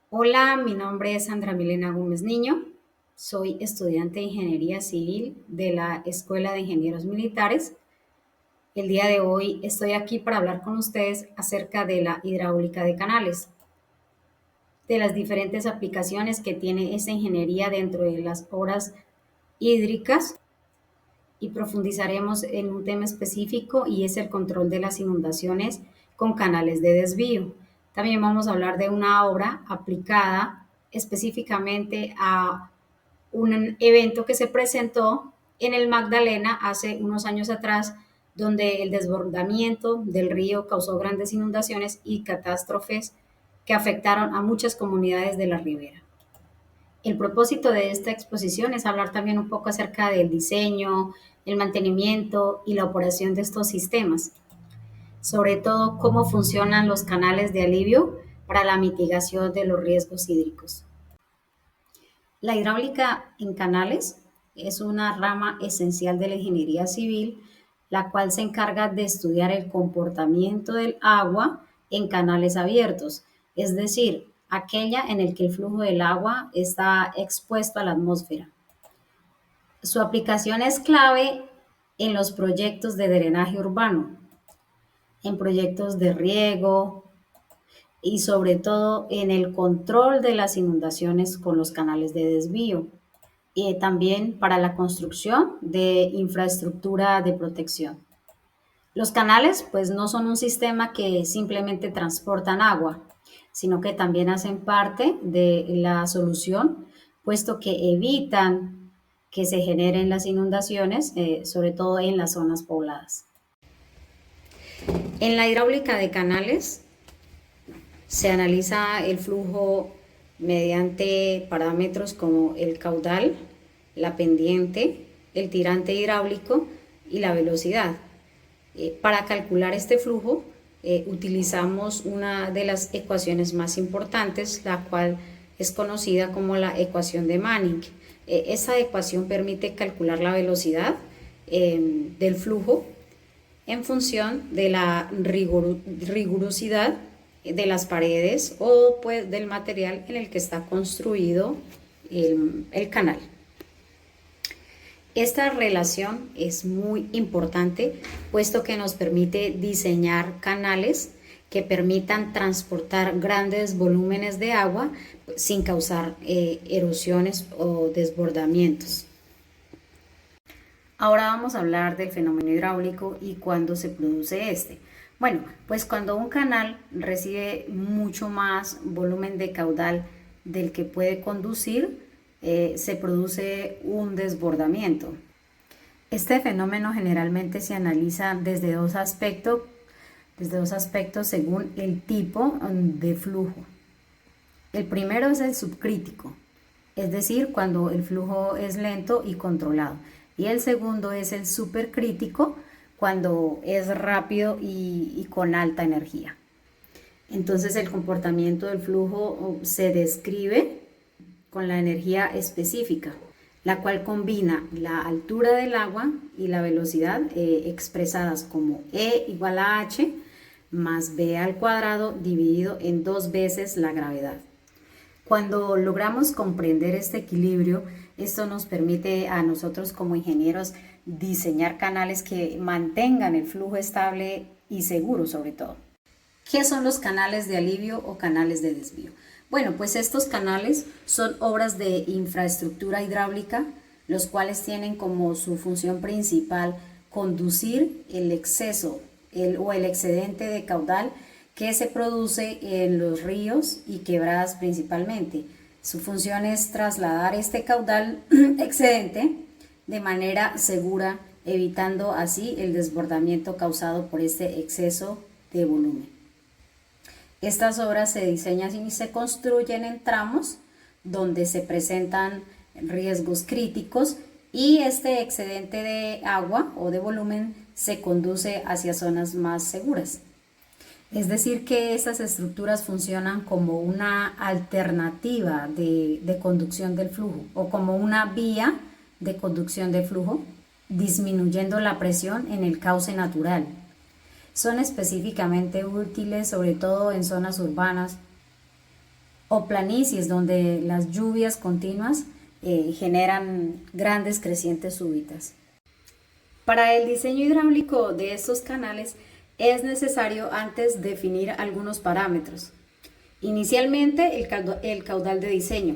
Hola, mi nombre es Sandra Milena Gómez Niño. Soy estudiante de Ingeniería Civil de la Escuela de Ingenieros Militares. El día de hoy estoy aquí para hablar con ustedes acerca de la hidráulica de canales, de las diferentes aplicaciones que tiene esta ingeniería dentro de las obras hídricas y profundizaremos en un tema específico y es el control de las inundaciones con canales de desvío. También vamos a hablar de una obra aplicada específicamente a un evento que se presentó en el Magdalena hace unos años atrás, donde el desbordamiento del río causó grandes inundaciones y catástrofes que afectaron a muchas comunidades de la ribera. El propósito de esta exposición es hablar también un poco acerca del diseño, el mantenimiento y la operación de estos sistemas, sobre todo cómo funcionan los canales de alivio para la mitigación de los riesgos hídricos. La hidráulica en canales es una rama esencial de la ingeniería civil, la cual se encarga de estudiar el comportamiento del agua en canales abiertos, es decir, aquella en el que el flujo del agua está expuesto a la atmósfera. Su aplicación es clave en los proyectos de drenaje urbano, en proyectos de riego y sobre todo en el control de las inundaciones con los canales de desvío y también para la construcción de infraestructura de protección. Los canales pues no son un sistema que simplemente transportan agua, sino que también hacen parte de la solución, puesto que evitan que se generen las inundaciones, sobre todo en las zonas pobladas. En la hidráulica de canales se analiza el flujo mediante parámetros como el caudal, la pendiente, el tirante hidráulico y la velocidad. Para calcular este flujo utilizamos una de las ecuaciones más importantes, la cual es conocida como la ecuación de Manning. Esa ecuación permite calcular la velocidad del flujo en función de la rigurosidad de las paredes o pues del material en el que está construido el canal. Esta relación es muy importante, puesto que nos permite diseñar canales que permitan transportar grandes volúmenes de agua sin causar erosiones o desbordamientos. Ahora vamos a hablar del fenómeno hidráulico y cuándo se produce este. Bueno, pues cuando un canal recibe mucho más volumen de caudal del que puede conducir, se produce un desbordamiento. Este fenómeno generalmente se analiza desde dos aspectos según el tipo de flujo. El primero es el subcrítico, es decir, cuando el flujo es lento y controlado. Y el segundo es el supercrítico, cuando es rápido y con alta energía. Entonces el comportamiento del flujo se describe con la energía específica, la cual combina la altura del agua y la velocidad expresadas como E igual a H más B al cuadrado dividido en 2 veces la gravedad. Cuando logramos comprender este equilibrio, esto nos permite a nosotros como ingenieros diseñar canales que mantengan el flujo estable y seguro sobre todo. ¿Qué son los canales de alivio o canales de desvío? Bueno, pues estos canales son obras de infraestructura hidráulica, los cuales tienen como su función principal conducir el exceso o el excedente de caudal que se produce en los ríos y quebradas principalmente. Su función es trasladar este caudal excedente de manera segura, evitando así el desbordamiento causado por este exceso de volumen. Estas obras se diseñan y se construyen en tramos donde se presentan riesgos críticos y este excedente de agua o de volumen se conduce hacia zonas más seguras. Es decir, que estas estructuras funcionan como una alternativa de conducción del flujo o como una vía de conducción del flujo, disminuyendo la presión en el cauce natural. Son específicamente útiles sobre todo en zonas urbanas o planicies donde las lluvias continuas generan grandes crecientes súbitas. Para el diseño hidráulico de estos canales es necesario antes definir algunos parámetros. Inicialmente el caudal de diseño,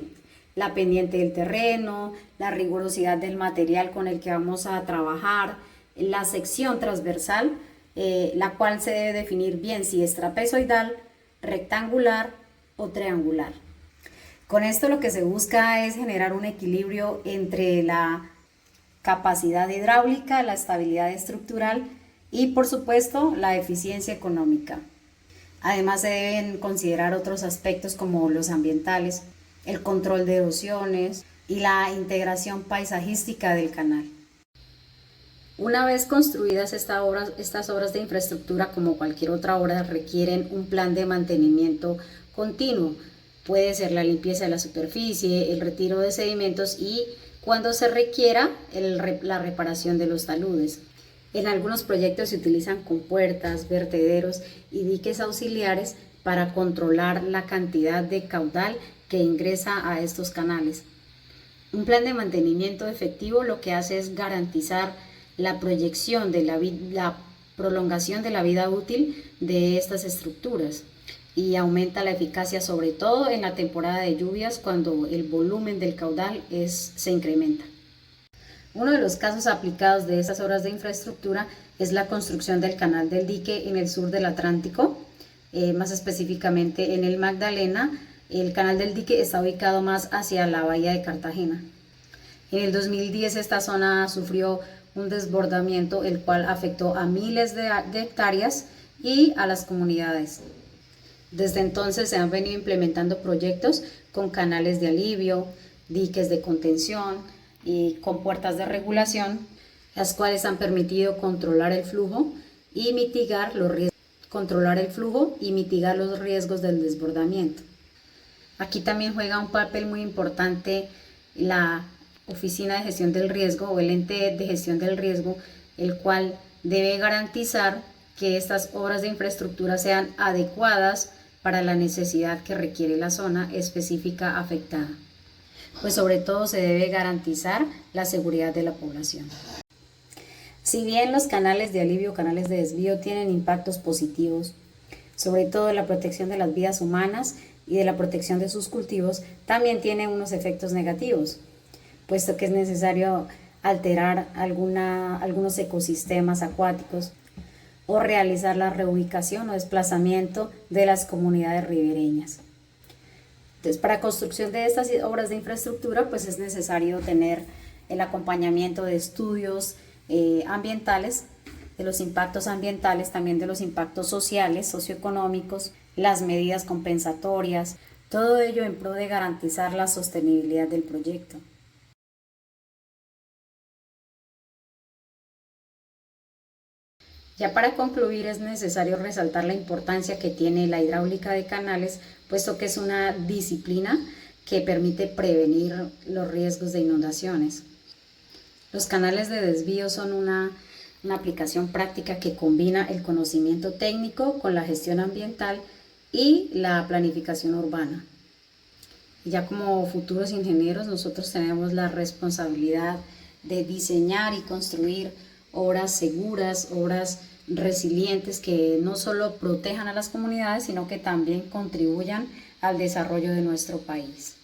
la pendiente del terreno, la rigurosidad del material con el que vamos a trabajar, la sección transversal, la cual se debe definir bien si es trapezoidal, rectangular o triangular. Con esto lo que se busca es generar un equilibrio entre la capacidad hidráulica, la estabilidad estructural y por supuesto la eficiencia económica. Además se deben considerar otros aspectos como los ambientales, el control de erosiones y la integración paisajística del canal. Una vez construidas estas obras de infraestructura, como cualquier otra obra, requieren un plan de mantenimiento continuo. Puede ser la limpieza de la superficie, el retiro de sedimentos y, cuando se requiera, la reparación de los taludes. En algunos proyectos se utilizan compuertas, vertederos y diques auxiliares para controlar la cantidad de caudal que ingresa a estos canales. Un plan de mantenimiento efectivo lo que hace es garantizar la proyección de la prolongación de la vida útil de estas estructuras y aumenta la eficacia, sobre todo en la temporada de lluvias, cuando el volumen del caudal se incrementa. Uno de los casos aplicados de estas obras de infraestructura es la construcción del canal del dique en el sur del Atlántico, más específicamente en el Magdalena. El canal del dique está ubicado más hacia la bahía de Cartagena. En el 2010 esta zona sufrió un desbordamiento, el cual afectó a miles de hectáreas y a las comunidades. Desde entonces se han venido implementando proyectos con canales de alivio, diques de contención y compuertas de regulación, las cuales han permitido controlar el flujo y mitigar los riesgos del desbordamiento. Aquí también juega un papel muy importante la Oficina de Gestión del Riesgo o el ente de gestión del riesgo, el cual debe garantizar que estas obras de infraestructura sean adecuadas para la necesidad que requiere la zona específica afectada. Pues sobre todo se debe garantizar la seguridad de la población. Si bien los canales de alivio o canales de desvío tienen impactos positivos, sobre todo en la protección de las vidas humanas y de la protección de sus cultivos, también tienen unos efectos negativos, puesto que es necesario alterar algunos ecosistemas acuáticos o realizar la reubicación o desplazamiento de las comunidades ribereñas. Entonces, para construcción de estas obras de infraestructura, pues es necesario tener el acompañamiento de estudios ambientales, de los impactos ambientales, también de los impactos sociales, socioeconómicos, las medidas compensatorias, todo ello en pro de garantizar la sostenibilidad del proyecto. Ya para concluir, es necesario resaltar la importancia que tiene la hidráulica de canales, puesto que es una disciplina que permite prevenir los riesgos de inundaciones. Los canales de desvío son una aplicación práctica que combina el conocimiento técnico con la gestión ambiental y la planificación urbana. Y ya como futuros ingenieros, nosotros tenemos la responsabilidad de diseñar y construir obras seguras, obras resilientes que no solo protejan a las comunidades, sino que también contribuyan al desarrollo de nuestro país.